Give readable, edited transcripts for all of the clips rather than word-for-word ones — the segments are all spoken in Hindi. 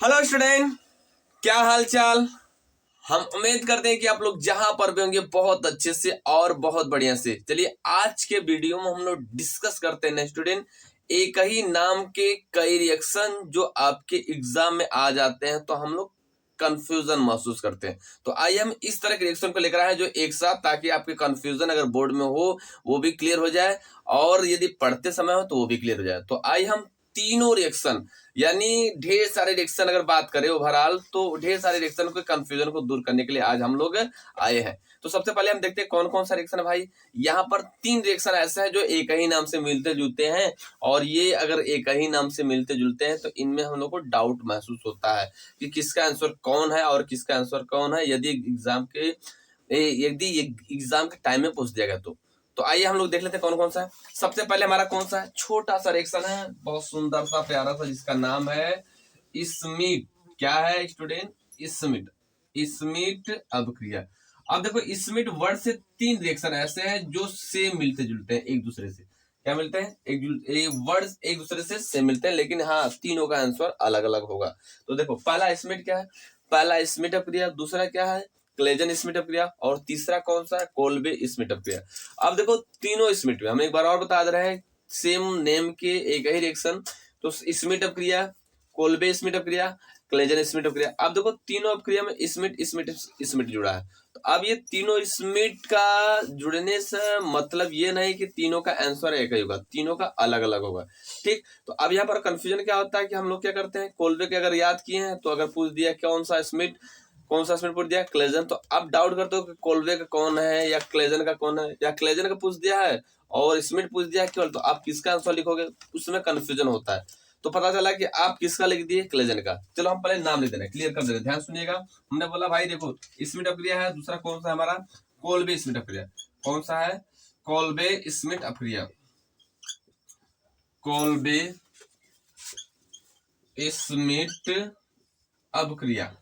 हेलो स्टूडेंट, क्या हाल चाल। हम उम्मीद करते हैं कि आप लोग जहां पर भी होंगे बहुत अच्छे से और बहुत बढ़िया से। चलिए आज के वीडियो में हम लोग डिस्कस करते हैं स्टूडेंट, एक ही नाम के कई रिएक्शन जो आपके एग्जाम में आ जाते हैं तो हम लोग कंफ्यूजन महसूस करते हैं। तो आइए हम इस तरह के रिएक्शन को लेकर आए जो एक साथ, ताकि आपके कंफ्यूजन अगर बोर्ड में हो वो भी क्लियर हो जाए और यदि पढ़ते समय हो तो वो भी क्लियर हो जाए। तो आइए हम तीनों रिएक्शन, यानी ढेर सारे रिएक्शन अगर बात करें ओवरऑल, तो ढेर सारे रिएक्शन को कंफ्यूजन को दूर करने के लिए आज हम लोग आए हैं। तो सबसे पहले हम देखते हैं कौन कौन सा रिएक्शन है भाई। यहाँ पर 3 रिएक्शन ऐसे हैं जो एक ही नाम से मिलते जुलते हैं, और ये अगर एक ही नाम से मिलते जुलते हैं तो इनमें हम लोग को डाउट महसूस होता है कि किसका आंसर कौन है और किसका आंसर कौन है, यदि एग्जाम के टाइम में पूछ दिया गया तो आइए हम लोग देख लेते हैं कौन कौन सा है। सबसे पहले हमारा कौन सा है, छोटा सा रिएक्शन है, बहुत सुंदर सा प्यारा सा, जिसका नाम है स्मिट। क्या है स्टूडेंट? स्मिट। स्मिट अभिक्रिया। अब देखो स्मिट वर्ड से 3 रिएक्शन ऐसे हैं जो सेम मिलते जुलते हैं एक दूसरे से। क्या मिलते हैं? वर्ड एक दूसरे से सेम मिलते हैं, लेकिन हाँ तीनों का आंसर अलग अलग होगा। तो देखो पहला स्मिट क्या है, पहला स्मिट अभिक्रिया, दूसरा क्या है क्लेजन स्मिट अभिक्रिया, और तीसरा कौन सा है कोल्बे स्मिट अभिक्रिया। अब देखो तीनों स्मिट में हम एक बार और बता दे रहे हैं, सेम नेम के एक ही रिएक्शन, तो स्मिट अभिक्रिया, कोल्बे स्मिट अभिक्रिया, क्लेजन स्मिट अभिक्रिया। अब देखो तीनों अभिक्रिया में स्मिट स्मिट स्मिट जुड़ा है, तो अब ये तीनों स्मिट का जुड़ने से मतलब ये नहीं कि तीनों का आंसर एक ही होगा, तीनों का अलग अलग होगा। ठीक, तो अब यहाँ पर कंफ्यूजन क्या होता है कि हम लोग क्या करते हैं, कोल्बे के अगर याद किए हैं तो अगर पूछ दिया कौन सा स्मिट पूछ दिया क्लेजन, तो अब डाउट करते हो कि कोल्बे का कौन है या क्लेजन का कौन है, या क्लेजन का पूछ दिया है और स्मिट पूछ दिया है केवल, तो आप किसका आंसर लिखोगे, उसमें कंफ्यूजन होता है। तो पता चला कि आप किसका लिख दिए, क्लेजन का। चलो हम पहले नाम लिख दे रहे हैं, क्लियर कर दे रहे हैं, ध्यान सुनिएगा। हमने बोला भाई देखो स्मिट अभिक्रिया है, दूसरा कौन सा हमारा कोल्बे स्मिट अभिक्रिया। कौन सा है? कोल्बे स्मिट अभिक्रिया। कोल्बे स्मिट अभिक्रिया।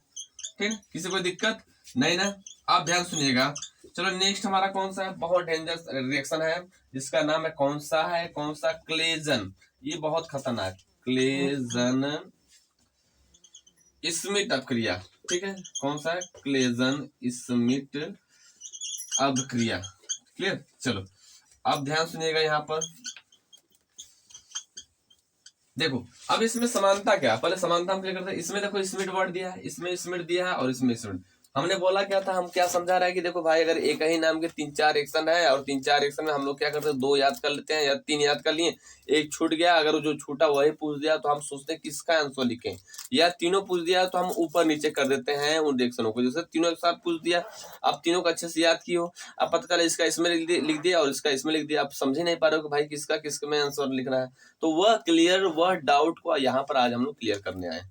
ठीक, किसी को दिक्कत नहीं ना? आप ध्यान सुनिएगा। चलो नेक्स्ट हमारा कौन सा है, बहुत डेंजरस रिएक्शन है, जिसका नाम है कौन सा है, कौन सा क्लेजन। ये बहुत खतरनाक, क्लेजन स्मिट अभिक्रिया। ठीक है, कौन सा है? क्लेजन स्मिट अभिक्रिया। क्लियर? चलो अब ध्यान सुनिएगा यहाँ पर देखो, अब इसमें समानता क्या, पहले समानता हम क्या करते हैं, इसमें देखो स्मिट वर्ड दिया है, इसमें स्मिट दिया है और इसमें स्मिट। हमने बोला क्या था, हम क्या समझा रहे हैं कि देखो भाई अगर एक ही नाम के 3-4 एक्शन है और 3-4 एक्शन में हम लोग क्या करते हैं, 2 याद कर लेते हैं या 3 याद कर लिए, एक छूट गया, अगर जो छूटा वही पूछ दिया तो हम सोचते हैं किसका आंसर लिखें, या तीनों पूछ दिया तो हम ऊपर नीचे कर देते हैं उन रिएक्शनों को। जैसे तीनों एक साथ पूछ दिया, अब तीनों को अच्छे से याद की हो, अब पता चला इसका इसमें लिख दिया और इसका इसमें लिख दिया, आप समझ ही नहीं पा रहे हो कि भाई किसका किसके में आंसर लिखना है। तो वह डाउट को यहाँ पर आज हम लोग क्लियर करने आए।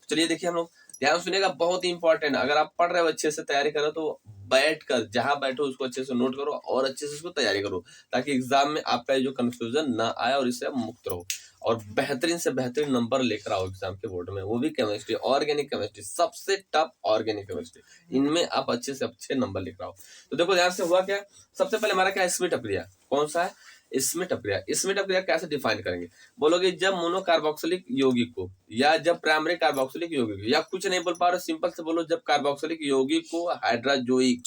चलिए देखिए, हम लोग ध्यान सुनिएगा, बहुत ही इंपॉर्टेंट। अगर आप पढ़ रहे हो अच्छे से तैयारी करो तो बैठ कर जहां बैठो उसको अच्छे से नोट करो और अच्छे से उसको तैयारी करो, ताकि एग्जाम में आपका जो कंफ्यूजन ना आए और इससे मुक्त रहो और बेहतरीन से बेहतरीन नंबर लेकर आओ एग्जाम के बोर्ड में, वो भी केमिस्ट्री, ऑर्गेनिक केमिस्ट्री, सबसे टफ ऑर्गेनिक केमिस्ट्री, इनमें आप अच्छे से अच्छे नंबर लेकर आओ। तो देखो ध्यान से हुआ क्या, सबसे पहले हमारा क्या स्मिट अभिक्रिया, कौन सा है? स्मिट अभिक्रिया। स्मिट अभिक्रिया कैसे डिफाइन करेंगे, बोलोगे जब मोनोकार्बोक्सिलिक यौगिक को, या जब प्राइमरी कार्बोक्सिलिक यौगिक को, या कुछ नहीं बोल पा रहे सिंपल से बोलो, जब कार्बोक्सिलिक यौगिक को हाइड्रोजोइक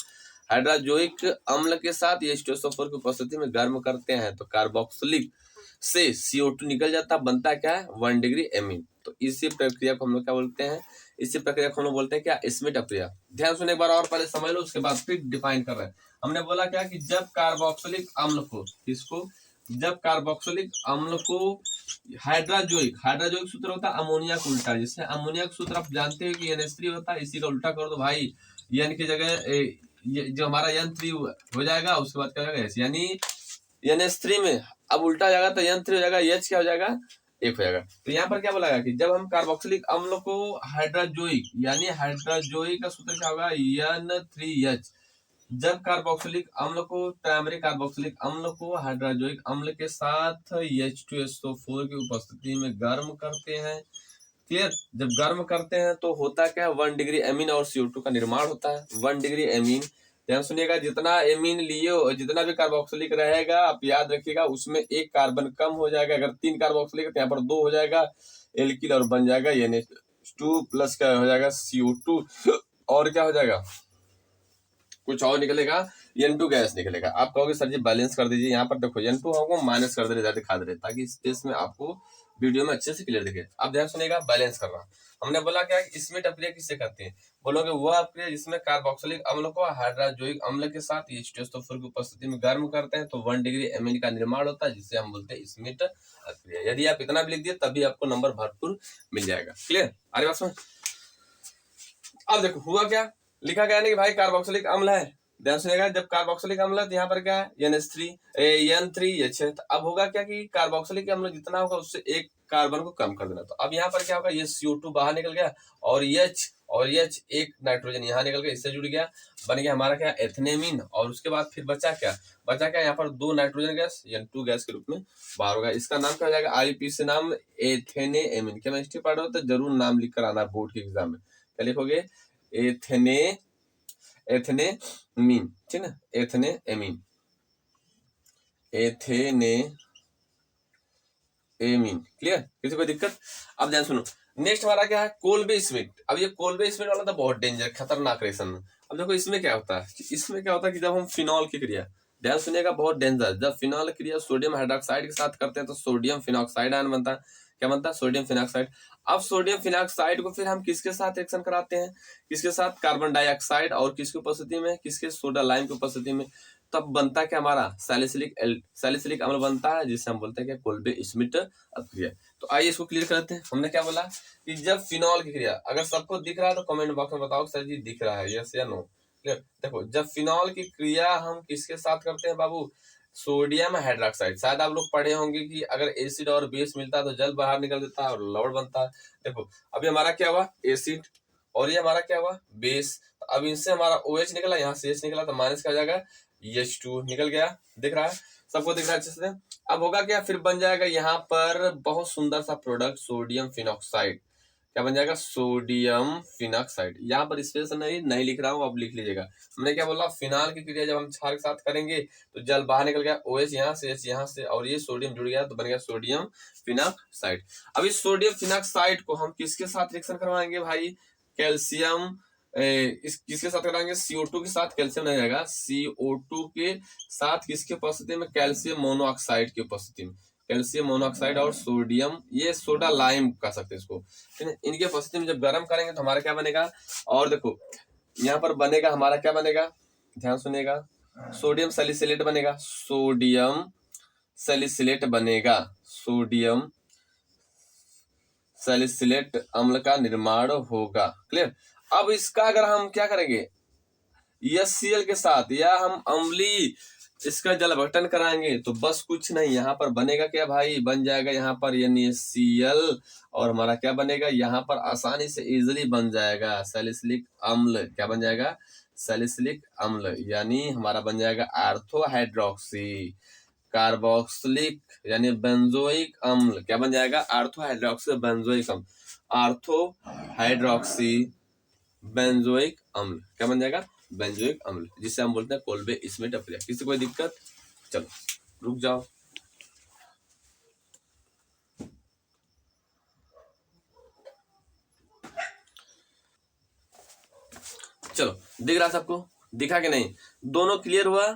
अम्ल के साथ H2SO4 की उपस्थिति में गर्म करते हैं तो कार्बोक्सिलिक से CO2 निकल जाता, बनता क्या है 1 डिग्री एमीन। तो इसी प्रक्रिया को हम लोग क्या बोलते हैं, इसी प्रक्रिया को हम लोग बोलते हैं क्या, स्मिट अभिक्रिया। ध्यान सुने एक बार और पहले समझ लो, उसके बाद फिर डिफाइन कर रहे हैं। हमने बोला क्या कि जब कार्बोक्सिलिक अम्ल को, किसको? जब कार्बोक्सिलिक अम्ल को हाइड्रोजोइक सूत्र होता है अमोनिया का उल्टा, जैसे अमोनिया का सूत्र आप जानते हो कि NH3 होता है, इसी का उल्टा कर दो भाई, N की जगह जो हमारा N3 हो जाएगा, उसके बाद क्या हो जाएगा, यानी NH3 में अब उल्टा हो जाएगा तो N3 हो जाएगा, H क्या हो जाएगा, 1 हो जाएगा। तो यहाँ पर क्या बोला कि जब हम कार्बोक्सिलिक अम्ल को हाइड्रोजोइक, यानी हाइड्रोजोइक का सूत्र क्या होगा, N3H। जब कार्बोक्सिलिक अम्ल को, प्राइमरी कार्बोक्सिलिक अम्ल को हाइड्रोजोइक अम्ल के साथ H2SO4 की उपस्थिति में गर्म करते हैं, क्लियर? जब गर्म करते हैं तो होता क्या है, 1 डिग्री एमीन और CO2 का निर्माण होता है, 1 डिग्री एमीन। ध्यान सुनिएगा, जितना एमीन लिए हो, जितना भी कार्बोक्सिलिक रहेगा आप याद रखिएगा, उसमें 1 कार्बन कम हो जाएगा। अगर 3 कार्बोक्सिलिक तो यहाँ पर 2 हो जाएगा एल्किल और बन जाएगा H2 प्लस क्या हो जाएगा CO2 और क्या हो जाएगा, कुछ और निकलेगा, N2 गैस निकलेगा। आप कहोगे सर जी बैलेंस कर दीजिए, यहाँ पर देखो N2 हमको माइनस कर दे रहे, ज्यादा दिखा दे रहे, ताकि स्पेस में आपको वीडियो में अच्छे से क्लियर दिखे। आप ध्यान सुनिएगा, बैलेंस कर रहा हमने बोला क्या, इसमें अपक्रिया किससे करते हैं, बोलोगे वह अपक्रिया जिसमें कार्बोक्सिलिक अम्ल को हाइड्रोजोइक अम्ल के साथ H2SO4 की उपस्थिति में गर्म करते हैं तो 1 डिग्री एमीन का निर्माण होता है, जिससे हम बोलते हैं स्मिट अपक्रिया। यदि आप इतना भी लिख दिए तभी आपको नंबर भरपूर मिल जाएगा। क्लियर, अरे बात समझ। अब देखो हुआ क्या, लिखा गया नहीं कि भाई कार्बोक्सिलिक अम्ल है, ध्यान सुनिएगा, जब कार्बोक्सिलिक अम्ल है तो यहाँ पर क्या है N3H। अब होगा क्या कि कार्बोक्सिलिक अम्ल जितना होगा उससे एक कार्बन को कम कर देना। तो अब यहाँ पर क्या होगा, ये CO2 बाहर निकल गया और H एक नाइट्रोजन यहाँ निकल गया, इससे जुड़ गया, बन गया हमारा क्या एथेनेमीन। और उसके बाद फिर बचा क्या यहाँ पर 2 नाइट्रोजन गैस N2 गैस के रूप में बाहर होगा। इसका नाम क्या हो जाएगा, IUPAC से नाम एथेनेमीन। केमिस्ट्री पढ़ रहे हो तो जरूर नाम लिख कर आना बोर्ड के एग्जाम में। क्या लिखोगे, एथेनेमीन, ठीक ना, एथेनेमीन, क्लियर, किसी कोई दिक्कत। अब ध्यान सुनो, नेक्स्ट हमारा क्या है, कोल्बे स्मिट। अब ये कोल्बे स्मिट वाला तो बहुत डेंजर खतरनाक रिएक्शन है। अब देखो इसमें क्या होता है, कि जब हम फिनॉल की क्रिया, ध्यान सुनिएगा बहुत डेंजर, जब फिनॉल क्रिया सोडियम हाइड्रोक्साइड के साथ करते हैं तो सोडियम फिनॉक्साइड आयन बनता है। क्या बनता है, सोडियम फिनॉक्साइड। अब सोडियम फिनॉक्साइड को फिर हम किसके साथ रिएक्शन कराते हैं, किसके साथ, कार्बन डाइऑक्साइड और किसकी उपस्थिति में, किसके, सोडा लाइम की उपस्थिति में। तब बनता है क्या हमारा सैलिसिलिक अम्ल बनता है, जिसे हम बोलते हैं क्या, कोल्बे स्मिट अपक्रिया। तो आइए इसको क्लियर करते हैं। हमने क्या बोला कि जब फिनॉल की क्रिया, अगर सबको दिख रहा है तो कमेंट बॉक्स में बताओ सर जी दिख रहा है, यस या नो। क्लियर, देखो जब फिनॉल की क्रिया हम किसके साथ करते हैं बाबू, सोडियम हाइड्रोक्साइड। शायद आप लोग पढ़े होंगे कि अगर एसिड और बेस मिलता है तो जल बाहर निकल देता है और लवण बनता है। देखो अभी हमारा क्या हुआ, एसिड, और ये हमारा क्या हुआ, बेस। अब इनसे हमारा OH निकला, यहाँ से H निकला, तो माइनस क्या हो जाएगा, H2 निकल गया। दिख रहा है, सबको दिख रहा है अच्छे से। अब होगा क्या, फिर बन जाएगा यहाँ पर बहुत सुंदर सा प्रोडक्ट, सोडियम फिनॉक्साइड। क्या बन जाएगा, सोडियम फिनॉक्साइड। यहाँ पर स्पेस नहीं लिख रहा हूँ, अब लिख लीजिएगा। हमने क्या बोला, फिनाल की क्रिया जब हम क्षार के साथ करेंगे तो जल बाहर निकल गया, OH यहाँ से, H यहाँ से, और ये सोडियम जुड़ गया तो बन गया सोडियम फिनॉक्साइड। अब इस सोडियम फिनॉक्साइड को हम किसके साथ रिएक्शन करवाएंगे भाई, कैल्शियम, किसके साथ कराएंगे, CO2 के साथ, कैल्शियम नहीं रहेगा, CO2 के साथ किसके उपस्थिति में, कैल्शियम मोनोऑक्साइड की उपस्थिति में। कैल्शियम मोनोऑक्साइड और सोडियम, ये सोडा लाइम कह सकते हैं इसको, ठीक है। इनके उपस्थिति में जब गर्म करेंगे तो हमारा क्या बनेगा, और देखो यहाँ पर बनेगा हमारा क्या बनेगा, ध्यान सुनिएगा, सोडियम सैलिसिलेट बनेगा, सोडियम सैलिसिलेट बनेगा, सोडियम सैलिसिलेट अम्ल का निर्माण होगा। क्लियर। अब इसका अगर हम क्या करेंगे, HCl के साथ, या हम अम्लीय इसका जल अपघटन कराएंगे तो बस कुछ नहीं, यहाँ पर बनेगा क्या भाई, बन जाएगा यहाँ पर NaCl, और हमारा क्या बनेगा, यहाँ पर आसानी से इजिली बन जाएगा सैलिसिलिक अम्ल। क्या बन जाएगा, सैलिसिलिक अम्ल, यानी हमारा बन जाएगा आर्थो हाइड्रोक्सी कार्बोक्सिलिक यानी बेंजोइक अम्ल। क्या बन जाएगा, आर्थो हाइड्रोक्सी बेंजोइक अम्ल, आर्थो हाइड्रोक्सी बेंजोइक अम्ल। क्या बन जाएगा, बेंजोइक अम्ल, जिसे हम बोलते हैं कोल्बे स्मिट अपक्रिया। किसी कोई दिक्कत, चलो रुक जाओ। चलो दिख रहा सबको, दिखा कि नहीं, दोनों क्लियर हुआ।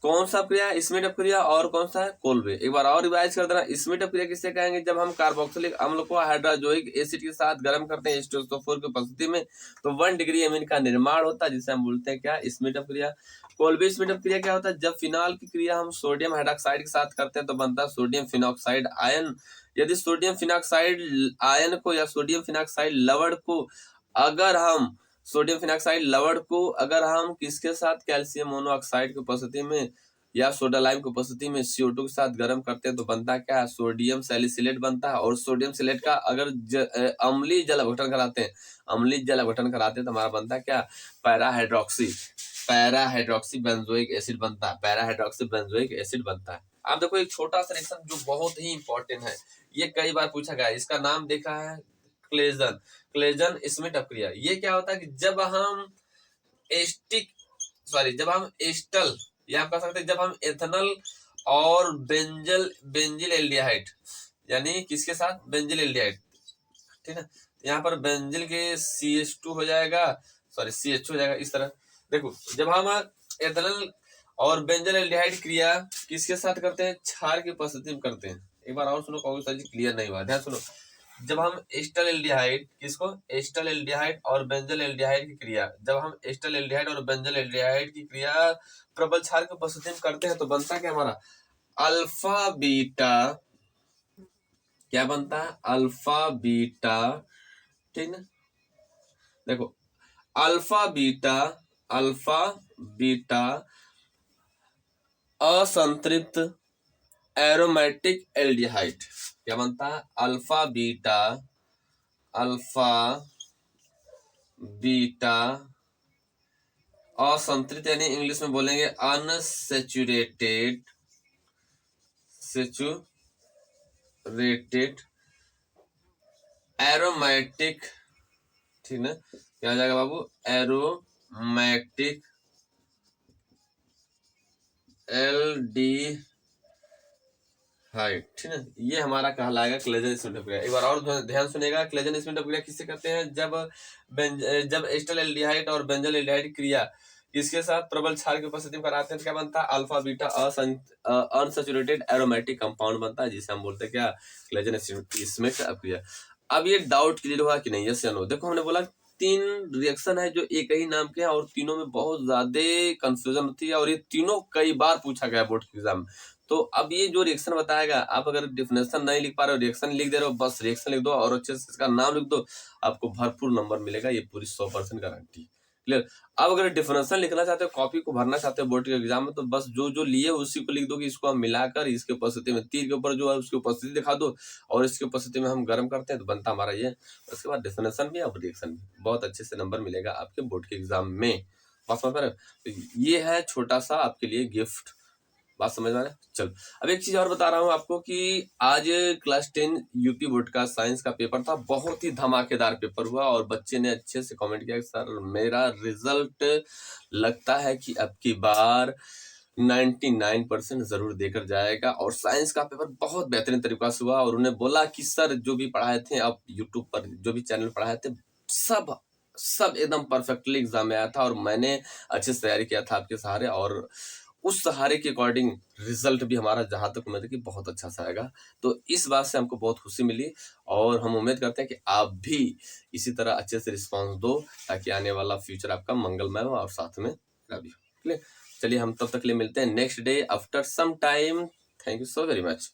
कौन सा क्रिया, स्मिट अपक्रिया, और कौन सा है, कोल्बे। एक बार और रिवाइज कर देना। स्मिट अपक्रिया किससे कहेंगे, जब हम कार्बोक्सिलिक अम्ल को हाइड्रोजोइक एसिड के साथ गर्म करते हैं H2SO4 की उपस्थिति में तो 1 डिग्री एमीन का निर्माण होता है, जिसे हम बोलते हैं क्या, स्मिट अपक्रिया। कोल्बे स्मिट अपक्रिया क्या होता है, जब फिनॉल की क्रिया हम सोडियम हाइड्रोक्साइड के साथ करते हैं तो बनता है सोडियम फिनॉक्साइड आयन। यदि सोडियम फिनॉक्साइड आयन को या सोडियम फिनॉक्साइड लवण को अगर हम किसके साथ, कैल्शियम मोनोऑक्साइड की उपस्थिति में या सोडा लाइम की उपस्थिति में CO2 के साथ गर्म करते हैं तो बनता है क्या, सोडियम सैलिसिलेट बनता है। और सोडियम सिलेट का अगर अम्लीय जल अपघटन कराते हैं तो हमारा बनता है क्या, पैराहाइड्रोक्सी बेंजोइक एसिड बनता है, पैराहाइड्रोक्सी बेंजोइक एसिड बनता है। आप देखो एक छोटा सा रिएक्शन जो बहुत ही इंपॉर्टेंट है, ये कई बार पूछा गया, इसका नाम देखा है, क्लेजन स्मिट अपक्रिया। ये क्या होता है कि जब हम एस्टल, या आप कह सकते हैं जब हम एथेनॉल और बेंजिल एल्डिहाइड, यानी किसके साथ, बेंजिल एल्डिहाइड, ठीक है। यहाँ पर बेंजिल के CH2 हो जाएगा, सॉरी CH2 हो जाएगा इस तरह। देखो जब हम एथेनॉल और बेंजल एल्डिहाइड क्रिया किसके साथ करते हैं, क्षार की उपस्थिति में करते हैं। एक बार और सुनो, कौन सा चीज क्लियर नहीं हुआ, ध्यान सुनो। जब हम एस्टर एल्डिहाइड, किसको, एस्टर एल्डिहाइड और बेंजल एल्डिहाइड की क्रिया, जब हम एस्टर एल्डिहाइड और बेंजल एल्डिहाइड की क्रिया प्रबल क्षार की उपस्थिति में करते हैं तो बनता क्या हमारा, अल्फा बीटा, क्या बनता है, अल्फा बीटा, ठीक ना। देखो अल्फा बीटा, अल्फा बीटा असंतृप्त एरोमेटिक एल्डिहाइड, क्या बनता है, अल्फा बीटा, अल्फा बीटा असंतृप्त, यानी इंग्लिश में बोलेंगे अनसेचुरेटेड, सेचुरेटेड एरोमेटिक, ठीक ना, क्या हो जाएगा बाबू, एरोमेटिक एल्डिहाइड, ठीक है। ये हमारा कहलाएगा क्लेजन स्मिथ प्रक्रिया। एक बार और ध्यान सुनेगा, क्लेजन स्मिथ प्रक्रिया किससे करते हैं, जब एस्टर एल्डिहाइड और बेंजल एल्डिहाइड क्रिया इसके साथ प्रबल क्षार की उपस्थिति में कराते हैं तो क्या बनता है, alpha beta unsaturated aromatic compound बनता है, जिसे हम बोलते हैं क्या, क्लेजन स्मिथ प्रक्रिया। अब ये डाउट क्लियर हुआ कि नहीं, यस या नो। देखो हमने बोला 3 रिएक्शन है जो एक ही नाम के हैं और तीनों में बहुत ज्यादा कंफ्यूजन होती है और ये तीनों कई बार पूछा गया बोर्ड के एग्जाम में। तो अब ये जो रिएक्शन बताएगा, आप अगर डिफिनेशन नहीं लिख पा रहे हो, रिएक्शन लिख दे रहे हो, बस रिएक्शन लिख दो और अच्छे से इसका नाम लिख दो, आपको भरपूर नंबर मिलेगा, ये पूरी 100% गारंटी, क्लियर। अब अगर डिफिनेशन लिखना चाहते हो, कॉपी को भरना चाहते हो बोर्ड के एग्जाम में, तो बस जो जो लिए उसी को लिख दो कि इसको हम मिलाकर इसके उपस्थिति में तीर के ऊपर जो है उसकी उपस्थिति दिखा दो और इसकी उपस्थिति में हम गर्म करते हैं तो बनता हमारा ये। उसके बाद डिफिनेशन भी और रिएक्शन भी, बहुत अच्छे से नंबर मिलेगा आपके बोर्ड के एग्जाम में, बात समझ पा रहे हो। तो ये है छोटा सा आपके लिए गिफ्ट, बात समझ में आ रहा है। चलो अब एक चीज और बता रहा हूँ आपको कि आज क्लास 10 यूपी बोर्ड का साइंस का पेपर था, बहुत ही धमाकेदार पेपर हुआ और बच्चे ने अच्छे से कमेंट किया कि सर मेरा रिजल्ट लगता है कि अब की बार 99% जरूर देकर जाएगा। और साइंस का पेपर बहुत बेहतरीन तरीका से हुआ और उन्हें बोला कि सर जो भी पढ़ाए थे आप यूट्यूब पर, जो भी चैनल पढ़ाए थे, सब एकदम परफेक्टली एग्जाम में आया था और मैंने अच्छे से तैयारी किया था आपके सहारे, और उस सहारे के अकॉर्डिंग रिजल्ट भी हमारा जहां तक उम्मीद है कि बहुत अच्छा सा आएगा। तो इस बात से हमको बहुत खुशी मिली और हम उम्मीद करते हैं कि आप भी इसी तरह अच्छे से रिस्पांस दो ताकि आने वाला फ्यूचर आपका मंगलमय हो और साथ में रवि हो। चलिए हम तब तक के लिए मिलते हैं next day after some time. Thank you so very much.